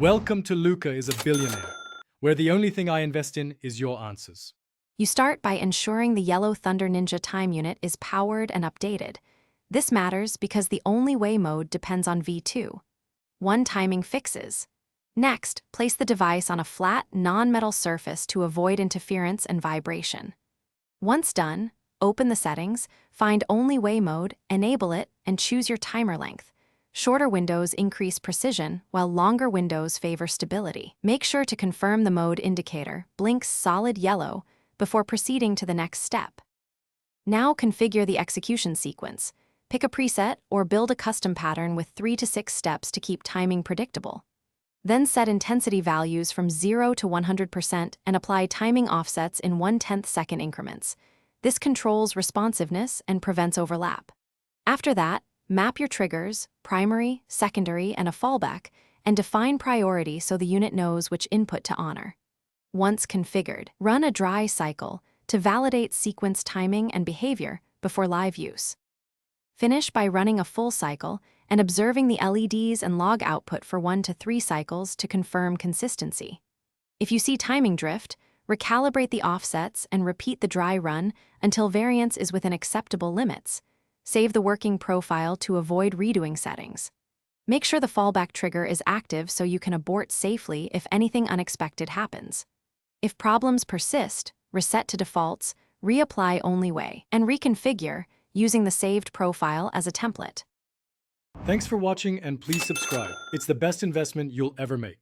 Welcome to Luca is a Billionaire, where the only thing I invest in is your answers. You start by ensuring the Yellow Thunder Ninja time unit is powered and updated. This matters because the only way mode depends on V2. One timing fixes. Next, place the device on a flat, non-metal surface to avoid interference and vibration. Once done, open the settings, find Only Way mode, enable it, and choose your timer length. Shorter windows increase precision, while longer windows favor stability. Make sure to confirm the mode indicator blinks solid yellow before proceeding to the next step. Now configure the execution sequence. Pick a preset or build a custom pattern with 3 to 6 steps to keep timing predictable. Then set intensity values from 0 to 100% and apply timing offsets in 1/10 second increments. This controls responsiveness and prevents overlap. After that, map your triggers, primary, secondary, and a fallback, and define priority so the unit knows which input to honor. Once configured, run a dry cycle to validate sequence timing and behavior before live use. Finish by running a full cycle and observing the LEDs and log output for 1 to 3 cycles to confirm consistency. If you see timing drift, recalibrate the offsets and repeat the dry run until variance is within acceptable limits. Save the working profile to avoid redoing settings. Make sure the fallback trigger is active so you can abort safely if anything unexpected happens. If problems persist, reset to defaults, reapply Only Way, and reconfigure using the saved profile as a template. Thanks for watching and please subscribe. It's the best investment you'll ever make.